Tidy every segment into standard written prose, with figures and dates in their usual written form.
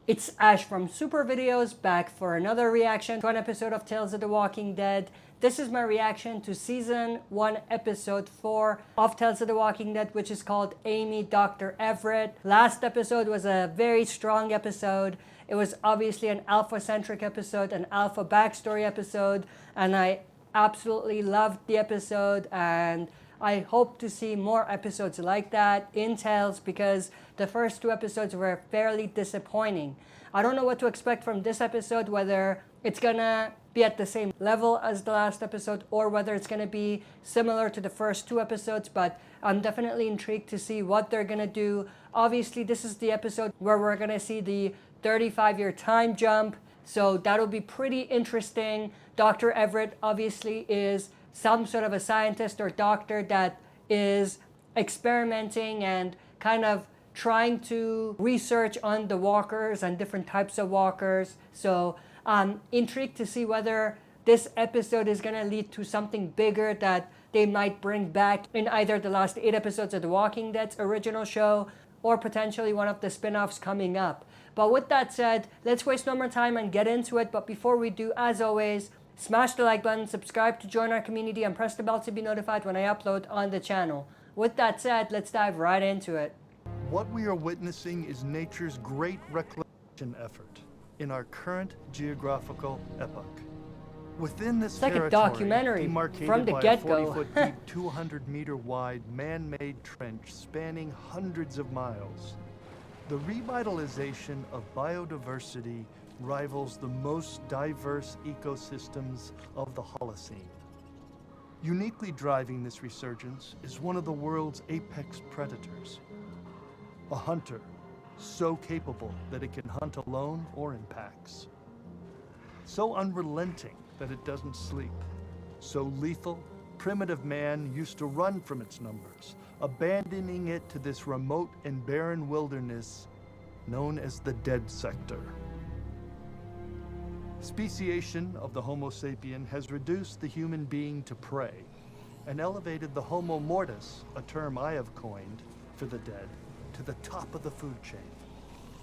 It's Ash from Super Videos, back for another reaction to an episode of Tales of the Walking Dead. This is my reaction to Season 1, Episode 4 of Tales of the Walking Dead, which is called Amy, Dr. Everett. Last episode was a very strong episode. It was obviously an alpha-centric episode, an alpha backstory episode, and I absolutely loved the episode, and I hope to see more episodes like that in Tales because the first two episodes were fairly disappointing. I don't know what to expect from this episode, whether it's gonna be at the same level as the last episode or whether it's gonna be similar to the first two episodes, but I'm definitely intrigued to see what they're gonna do. Obviously, this is the episode where we're gonna see the 35-year time jump, so that'll be pretty interesting. Dr. Everett obviously is some sort of a scientist or doctor that is experimenting and kind of trying to research on the walkers and different types of walkers. So I'm intrigued to see whether this episode is going to lead to something bigger that they might bring back in either the last 8 episodes of The Walking Dead's original show or potentially one of the spin-offs coming up. But with that said, let's waste no more time and get into it. But before we do, as always, smash the like button, subscribe to join our community, and press the bell to be notified when I upload on the channel. With that said, let's dive right into it. What we are witnessing is nature's great reclamation effort in our current geographical epoch. Within this like a documentary demarcated from the by get-go. a 40-foot deep, 200-meter-wide man-made trench spanning hundreds of miles, the revitalization of biodiversity rivals the most diverse ecosystems of the Holocene. Uniquely driving this resurgence is one of the world's apex predators, a hunter so capable that it can hunt alone or in packs, so unrelenting that it doesn't sleep, so lethal, primitive man used to run from its numbers, abandoning it to this remote and barren wilderness known as the Dead Sector. Speciation of the Homo sapien has reduced the human being to prey and elevated the Homo mortis, a term I have coined for the dead, to the top of the food chain.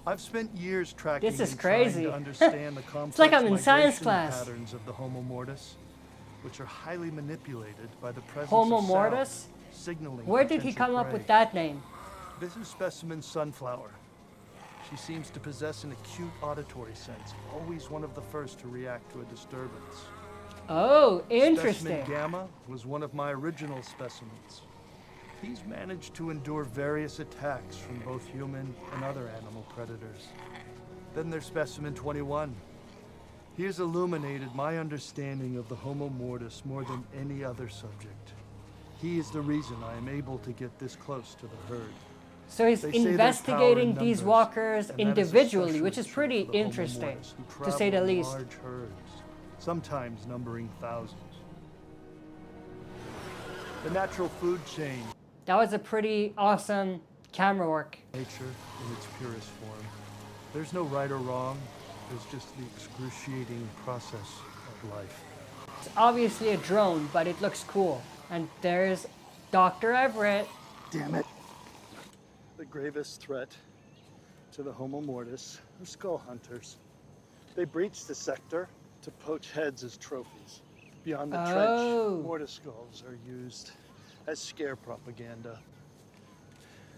I've spent years tracking This is and trying crazy. to understand the complex It's like I'm in science migration class. patterns of the Homo mortis, which are highly manipulated by the presence Homo of sound, mortis? signaling Where did he potential come up prey. with that name? This is specimen Sunflower. She seems to possess an acute auditory sense, always one of the first to react to a disturbance. Oh, interesting. Specimen Gamma was one of my original specimens. He's managed to endure various attacks from both human and other animal predators. Then there's Specimen 21. He has illuminated my understanding of the Homo mortis more than any other subject. He is the reason I am able to get this close to the herd. So he's They say there's investigating power in these numbers, walkers and that is individually, especially which is true pretty for the Homo interesting, mortis, who to say the travel in least. large herds, sometimes numbering thousands. The natural food chain, That was a pretty awesome camera work. nature in its purest form. There's no right or wrong, there's just the excruciating process of life. It's obviously a drone, but it looks cool. And there's Dr. Everett. Damn it. The gravest threat to the Homo mortis are skull hunters. They breach the sector to poach heads as trophies. Beyond the Oh. trench, mortis skulls are used as scare propaganda.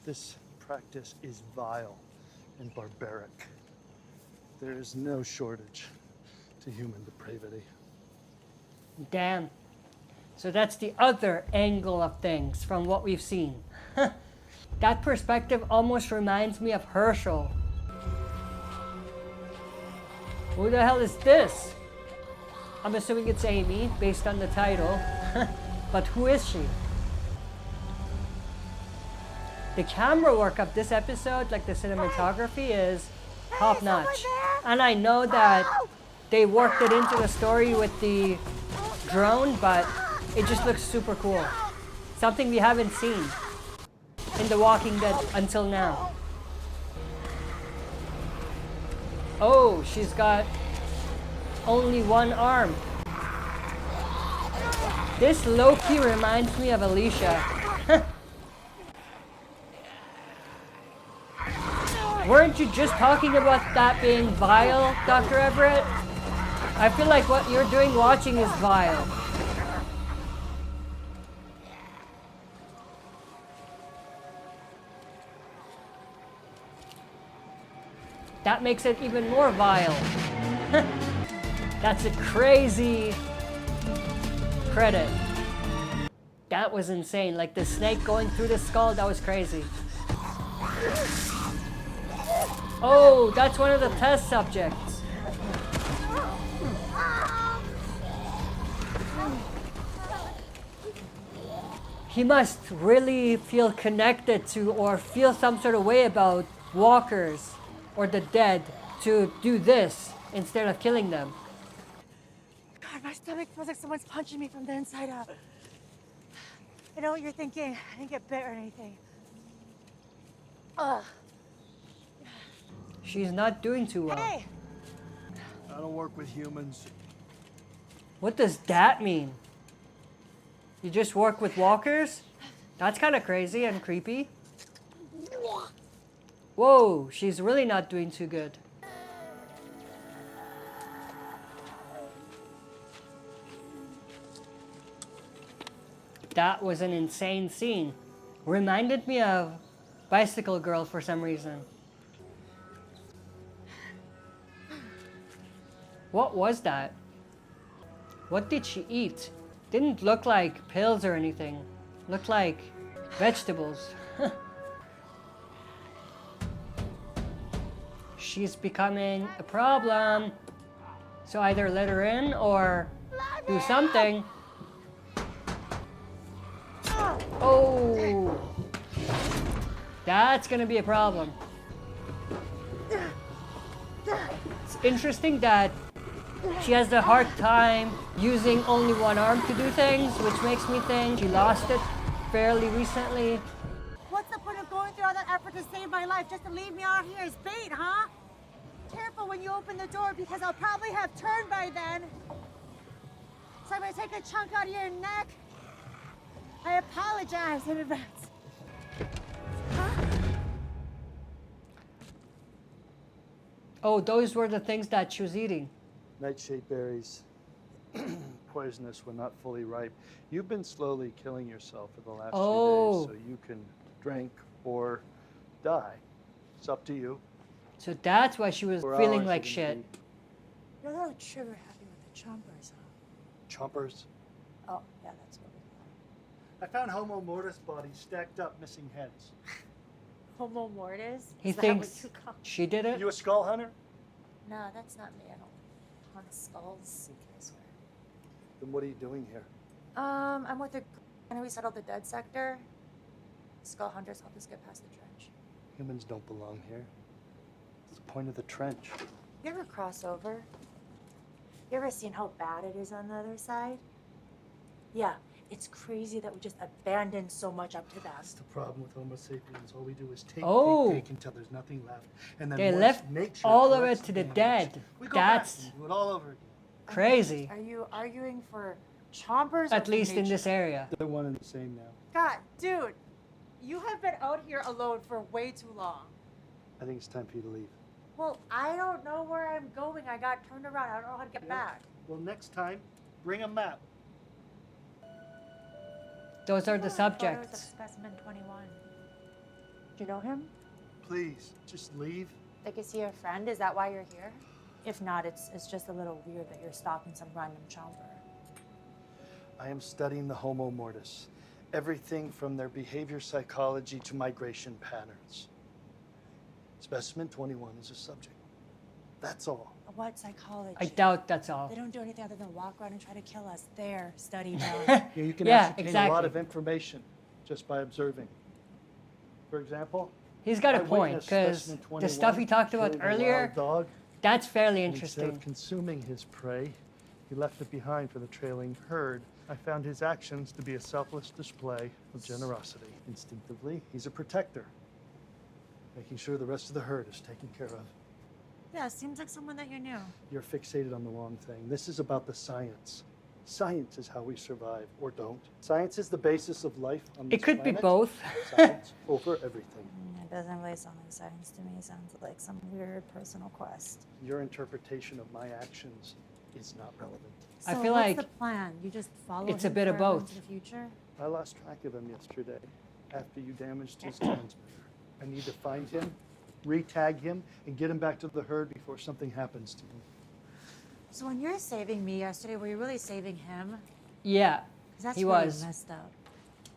This practice is vile and barbaric. There is no shortage to human depravity. Damn. So that's the other angle of things from what we've seen. That perspective almost reminds me of Herschel. Who the hell is this? I'm assuming it's Amy, based on the title. But who is she? The camera work of this episode, like the cinematography, is top notch. And I know that they worked it into the story with the drone, but it just looks super cool. Something we haven't seen in The Walking Dead until now. Oh, she's got only one arm. This low-key reminds me of Alicia. Weren't you just talking about that being vile, Dr. Everett? I feel like what you're doing watching is vile. That makes it even more vile. That's a crazy credit. That was insane. Like the snake going through the skull, that was crazy. Oh, that's one of the test subjects. He must really feel connected to or feel some sort of way about walkers or the dead to do this instead of killing them. God, my stomach feels like someone's punching me from the inside out. I know what you're thinking. I didn't get bit or anything. Ugh. She's not doing too well. Hey! I don't work with humans. What does that mean? You just work with walkers? That's kind of crazy and creepy. Whoa, she's really not doing too good. That was an insane scene. Reminded me of Bicycle Girl for some reason. What was that? What did she eat? Didn't look like pills or anything. Looked like vegetables. She's becoming a problem. So either let her in or do something. Oh, that's gonna be a problem. It's interesting that she has a hard time using only one arm to do things, which makes me think she lost it fairly recently. What's the point of going through all that effort to save my life just to leave me out here as bait, huh? Careful when you open the door because I'll probably have turned by then. So I'm gonna take a chunk out of your neck. I apologize in advance. Huh? Oh, those were the things that she was eating. Nightshade berries, poisonous when not fully ripe. You've been slowly killing yourself for the last few days, so you can drink or die. It's up to you. So that's why she was 4 feeling hours like you're shit. gonna be- You're a little trigger happy with the chompers, huh? Chompers. Oh, yeah, that's what we call I found Homo mortis bodies stacked up, missing heads. it. Homo mortis? He Is that thinks what you call it? she did it. You a skull hunter? No, that's not me. I don't hunt skulls. I swear. Then what are you doing here? I'm with a and we settled the dead sector. Skull hunters helped us get past the trench. Humans don't belong here. What's the point of the trench? You ever cross over? You ever seen how bad it is on the other side? Yeah, it's crazy that we just abandoned so much up to that. That's the problem with Homo sapiens. All we do is take, Oh. take until there's nothing left. And then They once left nature all of collects it to the damage, dead. we go That's back and do it all over again. crazy. Are you arguing for chompers? At least in this area. They're one and the same now. God, dude, you have been out here alone for way too long. I think it's time for you to leave. Well, I don't know where I'm going. I got turned around. I don't know how to get back. Well, next time, bring a map. Those are the Photos of subjects. specimen 21. Do you know him? Please, just leave. Like, is he a friend? Is that why you're here? If not, it's just a little weird that you're stalking some random chomper. I am studying the Homo mortis. Everything from their behavior psychology to migration patterns. Specimen 21 is a subject. That's all. What psychology? I doubt that's all. They don't do anything other than walk around and try to kill us. Their study mode. Yeah, you can Yeah, ascertain a exactly. lot of information just by observing. For example, He's got a I point, witnessed because specimen the 21 stuff he talked about killing a earlier, wild dog. that's fairly And instead interesting. of consuming his prey, he left it behind for the trailing herd. I found his actions to be a selfless display of generosity. Instinctively, he's a protector, making sure the rest of the herd is taken care of. Yeah, seems like someone that you knew. You're fixated on the wrong thing. This is about the science. Science is how we survive, or don't. Science is the basis of life on this It could be planet. both. Science over everything. It doesn't really sound like science to me. It sounds like some weird personal quest. Your interpretation of my actions is not relevant. I So feel what's like the plan? You just follow it's a him bit of forever both. into the future? I lost track of him yesterday after you damaged his transmitter. I need to find him, re-tag him, and get him back to the herd before something happens to him. So when you're saving me yesterday, were you really saving him? Yeah, 'Cause that's he really was. messed up.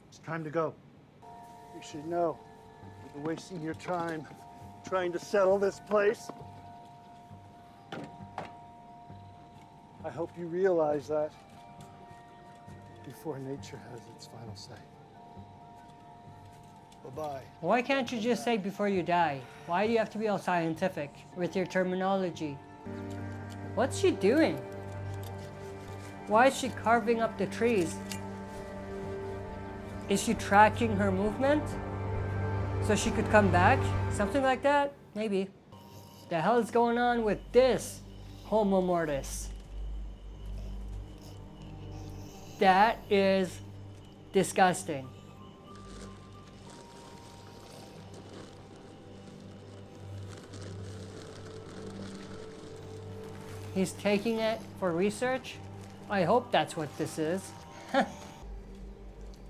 It's time to go. You should know. You've been wasting your time trying to settle this place. I hope you realize that before nature has its final say. Bye-bye. Why can't you just say before you die? Why do you have to be all scientific with your terminology? What's she doing? Why is she carving up the trees? Is she tracking her movement? So she could come back? Something like that? Maybe. The hell is going on with this Homo mortis? That is disgusting. He's taking it for research? I hope that's what this is. I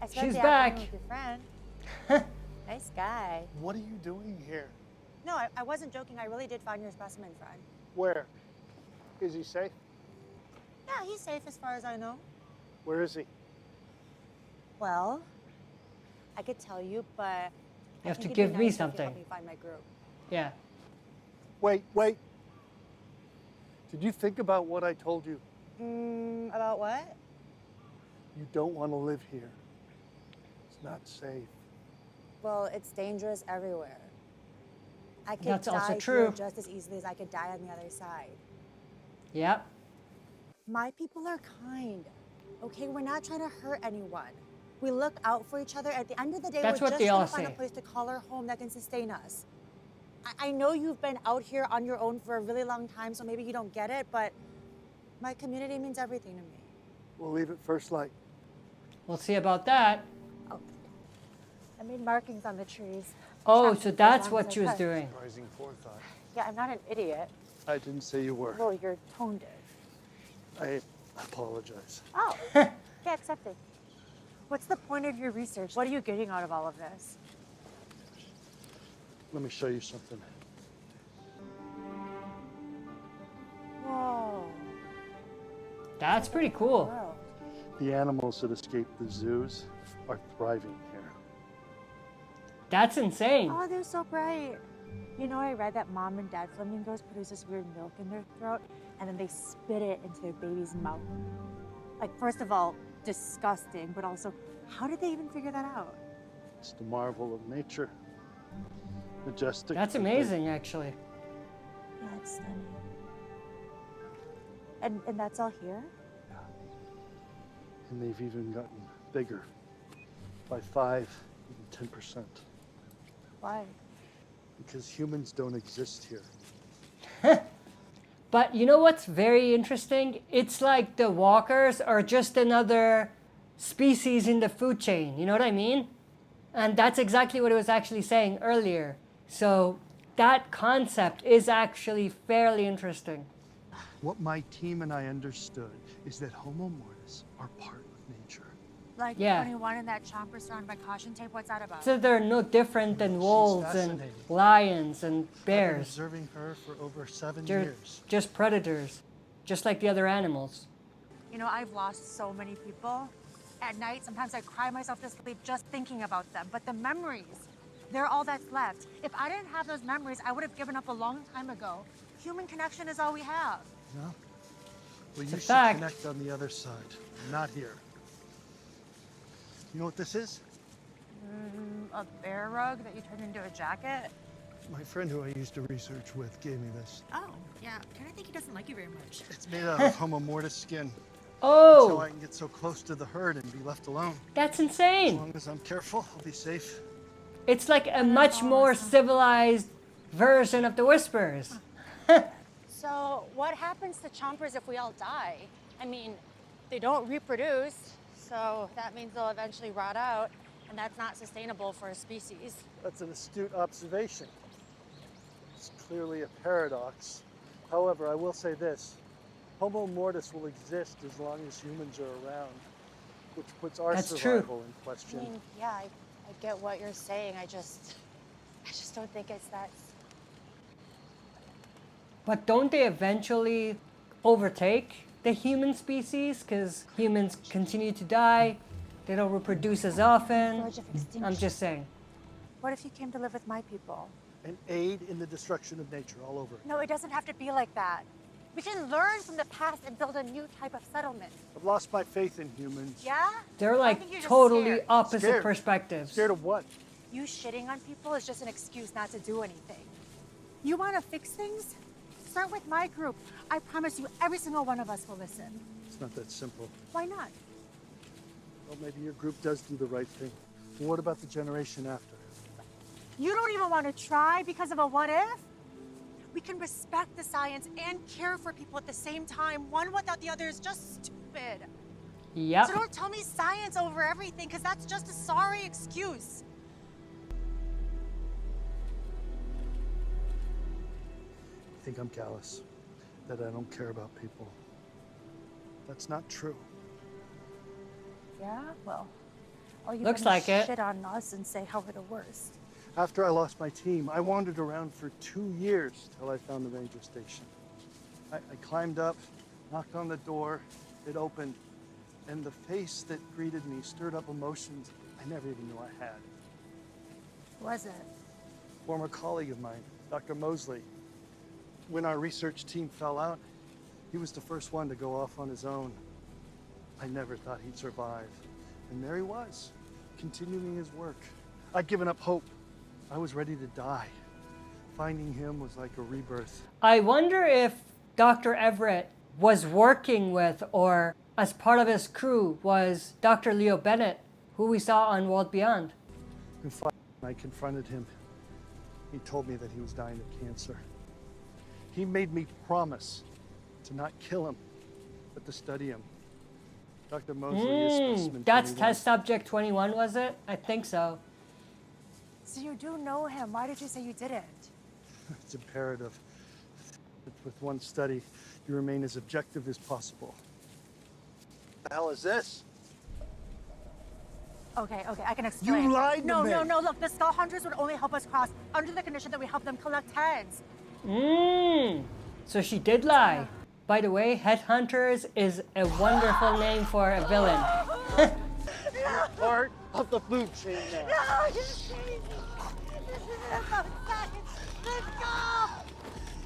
spent She's the back. afternoon with your friend. Nice guy. What are you doing here? No, I wasn't joking. I really did find your specimen friend. Where? Is he safe? Yeah, he's safe as far as I know. Where is he? Well, I could tell you, but You have to it'd give be me nice if you something. help me find my group. Yeah. Wait. Did you think about what I told you? About what? You don't want to live here. It's not safe. Well, it's dangerous everywhere. I could That's die also here true. just as easily as I could die on the other side. Yep. My people are kind. Okay, we're not trying to hurt anyone. We look out for each other. At the end of the day, That's we're what just they trying all to find a say. place to call our home that can sustain us. I know you've been out here on your own for a really long time, so maybe you don't get it, but my community means everything to me. We'll leave it first light. We'll see about that. I made markings on the trees. Oh, Chopped so as that's long what as she I was could. doing. Surprising forethought. Yeah, I'm not an idiot. I didn't say you were. Well, your tone did. I apologize. Oh, yeah, accepted. What's the point of your research? What are you getting out of all of this? Let me show you something. Whoa. That's pretty cool. World. The animals that escape the zoos are thriving here. That's insane. Oh, they're so bright. You know, I read that mom and dad flamingos produce this weird milk in their throat, and then they spit it into their baby's mouth. Like, first of all, disgusting, but also, how did they even figure that out? It's the marvel of nature. Majestic. That's amazing, actually. Yeah, it's stunning. And that's all here? And they've even gotten bigger by 5, even 10%. Why? Because humans don't exist here. But you know what's very interesting? It's like the walkers are just another species in the food chain. You know what I mean? And that's exactly what it was actually saying earlier. So that concept is actually fairly interesting. What my team and I understood is that Homo mortis are part of nature. Like Yeah. 21 in that chomper surrounded by caution tape? What's that about? So they're no different than She's wolves and fascinating. lions and I've been bears. observing her for over 7 They're years. just predators, just like the other animals. You know, I've lost so many people. At night, sometimes I cry myself to sleep just thinking about them. But the memories, they're all that's left. If I didn't have those memories, I would have given up a long time ago. Human connection is all we have. No? Well, It's you a should fact. connect on the other side, not here. You know what this is? A bear rug that you turned into a jacket? My friend who I used to research with gave me this. Oh, yeah. Kind of think he doesn't like you very much. It's made out of Homo mortis skin. So Oh, I can get so close to the herd and be left alone. that's As insane. long as I'm careful, I'll be safe. It's like a much more civilized version of the Whispers. So, what happens to chompers if we all die? I mean, They don't reproduce, so that means they'll eventually rot out, and that's not sustainable for a species. That's an astute observation. It's clearly a paradox. However, I will say this. Homo mortis will exist as long as humans are around, which puts our That's survival true. in I question. mean, yeah, I get what you're saying. I just don't think it's that. But don't they eventually overtake the human species? Because humans continue to die, they don't reproduce as often. Verge of extinction. I'm just saying. What if you came to live with my people? An aid in the destruction of nature all over. No, it doesn't have to be like that. We can learn from the past and build a new type of settlement. I've lost my faith in humans. Yeah? They're I like think you're just totally scared. opposite Scared. perspectives. Scared of what? You shitting on people is just an excuse not to do anything. You want to fix things? Start with my group. I promise you, every single one of us will listen. It's not that simple. Why not? Well, maybe your group does do the right thing. But what about the generation after? You don't even want to try because of a what if? We can respect the science and care for people at the same time. One without the other is just stupid. Yep. So don't tell me science over everything, because that's just a sorry excuse. I think I'm callous, that I don't care about people. That's not true. Yeah, well, all you Looks gonna like it. shit on us and say how we're the worst. After I lost my team, I wandered around for 2 years till I found the ranger station. I climbed up, knocked on the door, it opened, and the face that greeted me stirred up emotions I never even knew I had. Who was it? Former colleague of mine, Dr. Mosley. When our research team fell out, he was the first one to go off on his own. I never thought he'd survive. And there he was, continuing his work. I'd given up hope. I was ready to die. Finding him was like a rebirth. I wonder if Dr. Everett was working with or as part of his crew was Dr. Leo Bennett, who we saw on World Beyond. And finally, I confronted him. He told me that he was dying of cancer. He made me promise to not kill him, but to study him. Dr. Mosley is specimen That's 21. test subject 21, was it? I think so. So you do know him. Why did you say you didn't? It's imperative. With one study, you remain as objective as possible. What the hell is this? Okay, I can explain. You lied to No, me. no, look, the skull hunters would only help us cross under the condition that we help them collect heads. So she did lie. By the way, Headhunters is a wonderful name for a villain. Part of the food chain now. No, you're crazy. This isn't about science. Let's go!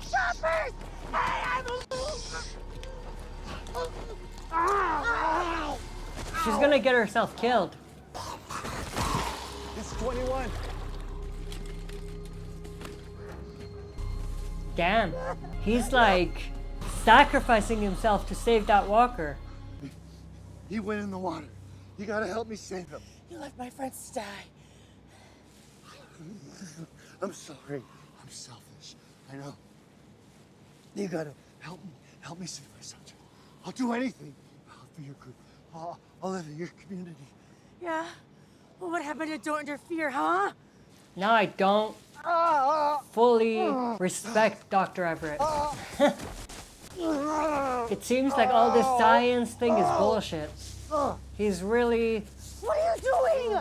Shoppers! Hey, I'm a loser! She's gonna get herself killed. It's 21. Damn. He's like sacrificing himself to save that walker. He went in the water. You gotta help me save him. You left my friends to die. I'm sorry. I'm selfish. I know. You gotta help me save my son. I'll do anything. For your group. I'll live in your community. Yeah? Well, what happened to don't interfere, huh? Now I don't fully respect Dr. Everett. It seems like all this science thing is bullshit. He's really, What are you doing?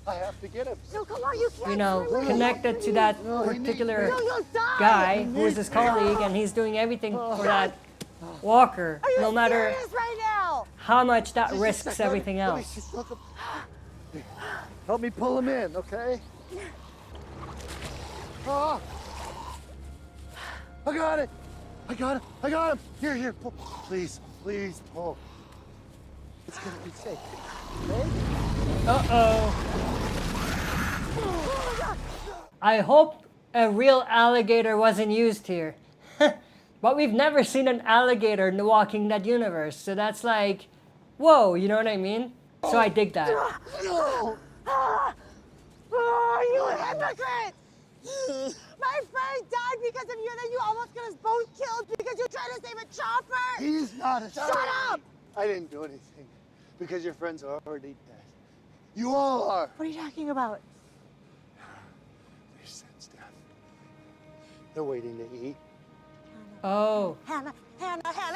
I have to get him. No, come on, you can't. you know, swim. connected to that particular No, you'll die. guy who is his colleague, and he's doing everything for that walker, Are you no matter serious right now? how much that Just a risks second. everything Let me else. just look up. Help me pull him in, okay? Oh. I got it. I got him. Here, pull. Please, pull. It's gonna be safe. Okay? Uh-oh. I hope a real alligator wasn't used here. But we've never seen an alligator in the Walking Dead universe, so that's like, whoa, you know what I mean? So I dig that. No. Oh, you hypocrite! My friend died because of you, and then you almost got us both killed because you tried to save a chopper! He's not a Shut up! I didn't do anything because your friends are already dead. You all are. What are you talking about? They sense death. They're waiting to eat. Oh. Hannah,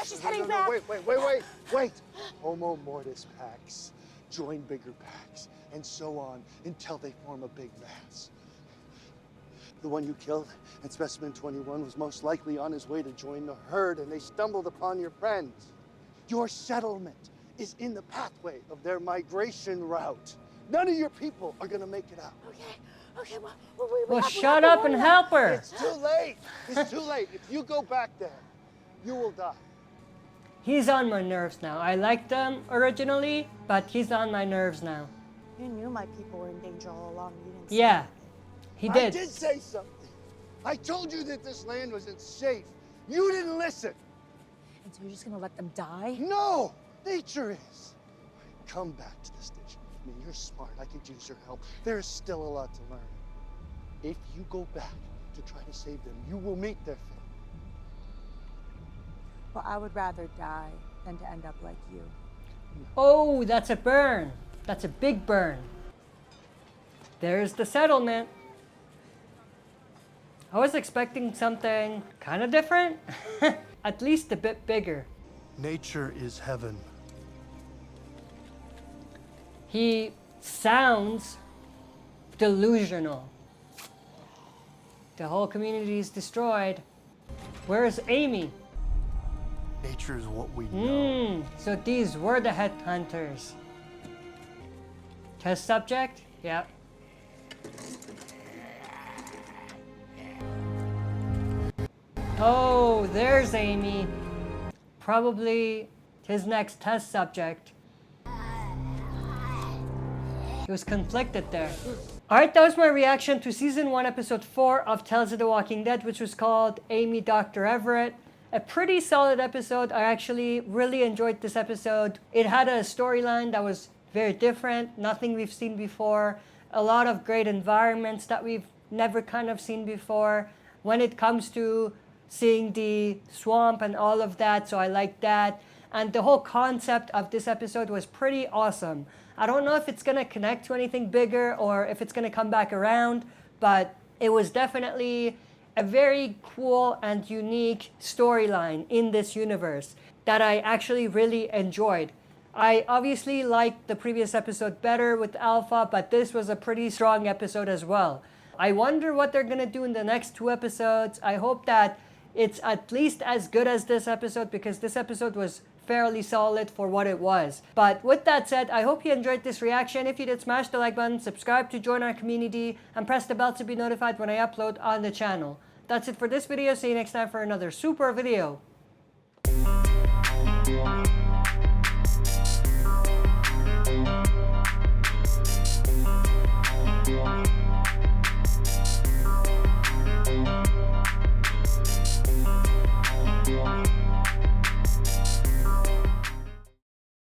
she's No, heading no, back. Wait. Homo mortis packs join bigger packs, and so on until they form a big mass. The one you killed at Specimen 21 was most likely on his way to join the herd, and they stumbled upon your friends. Your settlement is in the pathway of their migration route. None of your people are gonna make it out. Okay, well, Well, we shut have to up and warn them. help her. It's too late. It's too late. If you go back there, you will die. He's on my nerves now. I liked him originally, but he's on my nerves now. You knew my people were in danger all along. You didn't say Yeah, anything. he I did. did say something. I told you that this land wasn't safe. You didn't listen. And so you're just gonna let them die? No, nature is. Come back to the station with me. You're smart. I could use your help. There is still a lot to learn. If you go back to try to save them, you will meet their fate. Well, I would rather die than to end up like you. Oh, that's a burn. That's a big burn. There's the settlement. I was expecting something kind of different. At least a bit bigger. Nature is heaven. He sounds delusional. The whole community is destroyed. Where's Amy? Nature is what we know. So these were the headhunters. Test subject? Yep. Oh, there's Amy. Probably his next test subject. He was conflicted there. Alright, that was my reaction to Season 1, Episode 4 of Tales of the Walking Dead, which was called Amy, Dr. Everett. A pretty solid episode. I actually really enjoyed this episode. It had a storyline that was very different, nothing we've seen before. A lot of great environments that we've never kind of seen before. When it comes to seeing the swamp and all of that, so I like that. And the whole concept of this episode was pretty awesome. I don't know if it's gonna connect to anything bigger or if it's gonna come back around, but it was definitely a very cool and unique storyline in this universe that I actually really enjoyed. I obviously liked the previous episode better with Alpha, but this was a pretty strong episode as well. I wonder what they're gonna do in the next 2 episodes. I hope that it's at least as good as this episode, because this episode was fairly solid for what it was. But with that said, I hope you enjoyed this reaction. If you did, smash the like button, subscribe to join our community, and press the bell to be notified when I upload on the channel. That's it for this video. See you next time for another super video.